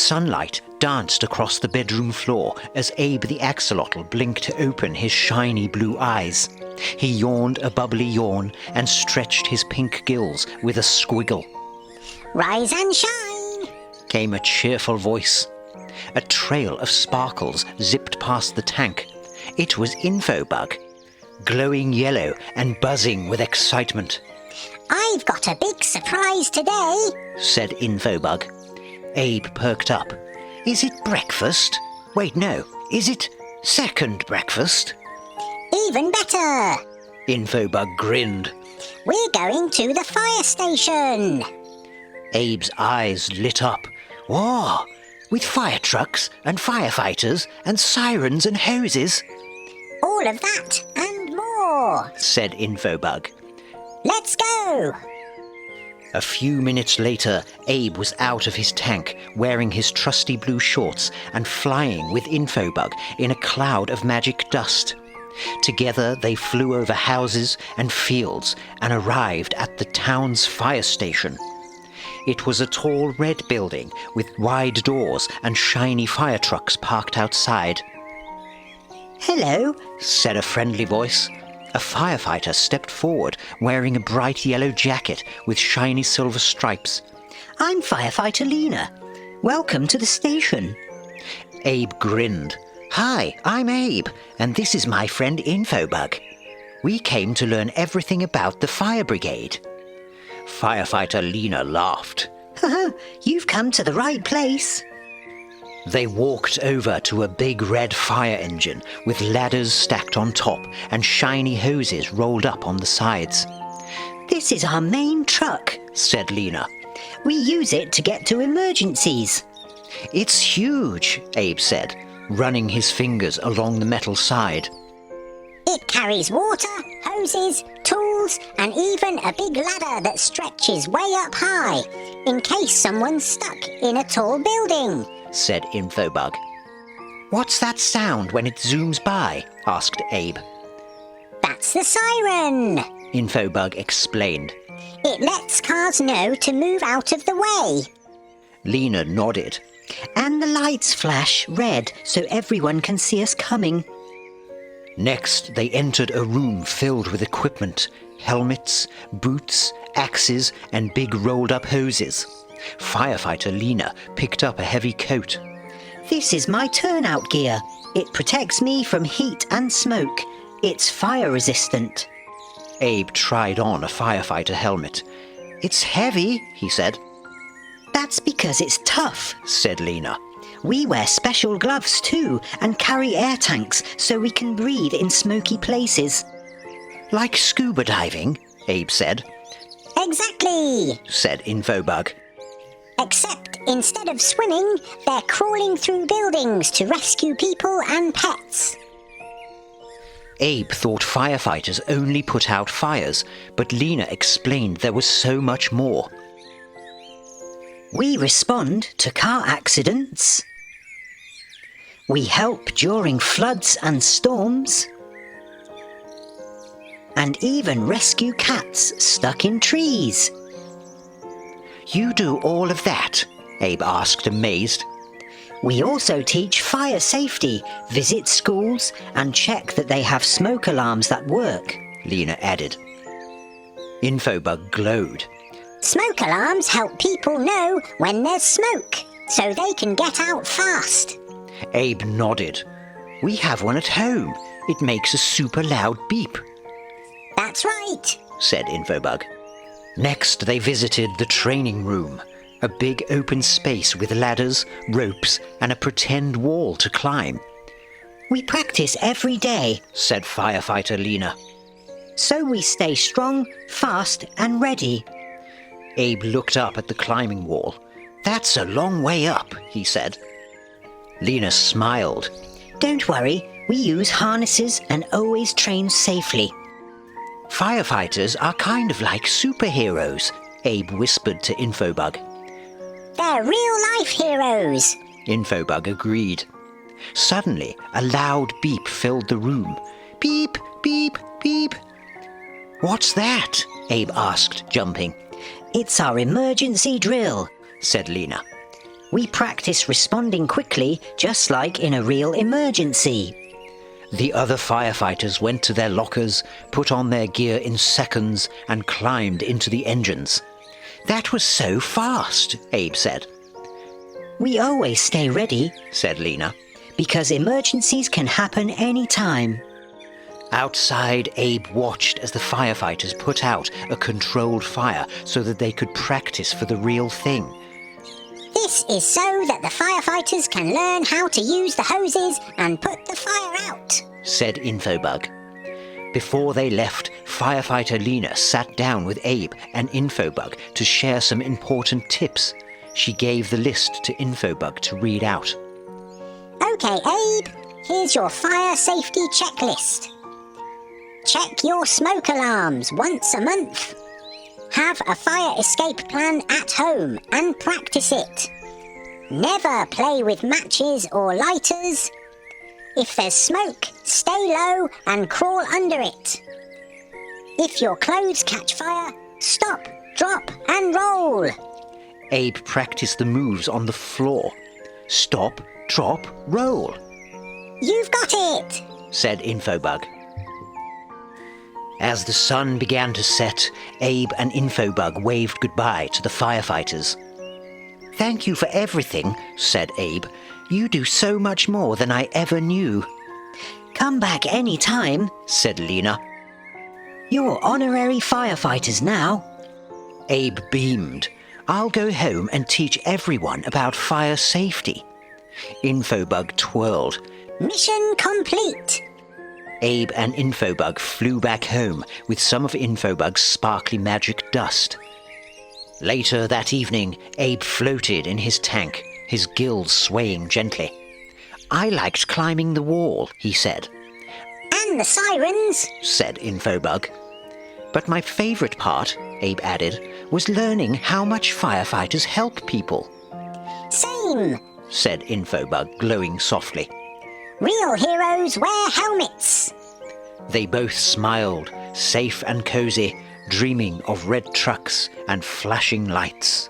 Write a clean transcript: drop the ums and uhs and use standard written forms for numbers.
Sunlight danced across the bedroom floor as Abe the axolotl blinked to open his shiny blue eyes. He yawned a bubbly yawn and stretched his pink gills with a squiggle. "Rise and shine," came a cheerful voice. A trail of sparkles zipped past the tank. It was Infobug, glowing yellow and buzzing with excitement. "I've got a big surprise today," said Infobug. Abe perked up. "Is it breakfast? Wait, no. Is it second breakfast?" "Even better. Infobug grinned. We're going to the fire station." Abe's eyes lit up. Whoa! With fire trucks and firefighters and sirens and hoses. "All of that and more," said Infobug. "Let's go." A few minutes later, Abe was out of his tank, wearing his trusty blue shorts and flying with Infobug in a cloud of magic dust. Together they flew over houses and fields and arrived at the town's fire station. It was a tall red building with wide doors and shiny fire trucks parked outside. "Hello," said a friendly voice. A firefighter stepped forward, wearing a bright yellow jacket with shiny silver stripes. "I'm Firefighter Lena. Welcome to the station." Abe grinned. "Hi, I'm Abe, and this is my friend Infobug. We came to learn everything about the fire brigade." Firefighter Lena laughed. "You've come to the right place." They walked over to a big red fire engine with ladders stacked on top and shiny hoses rolled up on the sides. "This is our main truck," said Lena. "We use it to get to emergencies." "It's huge," Abe said, running his fingers along the metal side. "It carries water, hoses, tools, and even a big ladder that stretches way up high, in case someone's stuck in a tall building," said Infobug. "What's that sound when it zooms by?" asked Abe. "That's the siren," Infobug explained. "It lets cars know to move out of the way." Lena nodded. "And the lights flash red so everyone can see us coming." Next, they entered a room filled with equipment, helmets, boots, axes, and big rolled-up hoses. Firefighter Lena picked up a heavy coat. "This is my turnout gear. It protects me from heat and smoke. It's fire-resistant." Abe tried on a firefighter helmet. "It's heavy," he said. "That's because it's tough," said Lena. "We wear special gloves too and carry air tanks so we can breathe in smoky places." "Like scuba diving," Abe said. "Exactly," said Infobug. "Except instead of swimming, they're crawling through buildings to rescue people and pets." Abe thought firefighters only put out fires, but Lena explained there was so much more. "We respond to car accidents. We help during floods and storms. And even rescue cats stuck in trees." "You do all of that?" Abe asked, amazed. "We also teach fire safety, visit schools, and check that they have smoke alarms that work," Lena added. Infobug glowed. "Smoke alarms help people know when there's smoke, so they can get out fast." Abe nodded. "We have one at home. It makes a super loud beep." "That's right," said Infobug. Next, they visited the training room, a big open space with ladders, ropes, and a pretend wall to climb. "We practice every day," said Firefighter Lena. "So we stay strong, fast, and ready." Abe looked up at the climbing wall. "That's a long way up," he said. Lena smiled. "Don't worry, we use harnesses and always train safely." "Firefighters are kind of like superheroes," Abe whispered to Infobug. "They're real-life heroes," Infobug agreed. Suddenly, a loud beep filled the room. "Beep, beep, beep." "What's that?" Abe asked, jumping. "It's our emergency drill," said Lena. We practice responding quickly, just like in a real emergency. The other firefighters went to their lockers, put on their gear in seconds, and climbed into the engines. "That was so fast," Abe said. We always stay ready, said Lena. because emergencies can happen any time. Outside, Abe watched as the firefighters put out a controlled fire so that they could practice for the real thing. This is so that the firefighters can learn how to use the hoses and put the fire out, said Infobug. Before they left, firefighter Lena sat down with Abe and Infobug to share some important tips. She gave the list to Infobug to read out. Okay, Abe, here's your fire safety checklist. Check your smoke alarms once a month. Have a fire escape plan at home and practice it. Never play with matches or lighters. If there's smoke, stay low and crawl under it. If your clothes catch fire, stop, drop and roll. Abe practiced the moves on the floor. Stop, drop, roll. You've got it, said Infobug. As the sun began to set, Abe and Infobug waved goodbye to the firefighters. "Thank you for everything," said Abe. "You do so much more than I ever knew." Come back any time, said Lena. You're honorary firefighters now. Abe beamed. "I'll go home and teach everyone about fire safety." Infobug twirled. Mission complete. Abe and Infobug flew back home with some of Infobug's sparkly magic dust. Later that evening, Abe floated in his tank, his gills swaying gently. "I liked climbing the wall," he said. And the sirens, said Infobug. "But my favourite part," Abe added, "was learning how much firefighters help people." Same, said Infobug, glowing softly. Real heroes wear helmets. They both smiled, safe and cosy, dreaming of red trucks and flashing lights.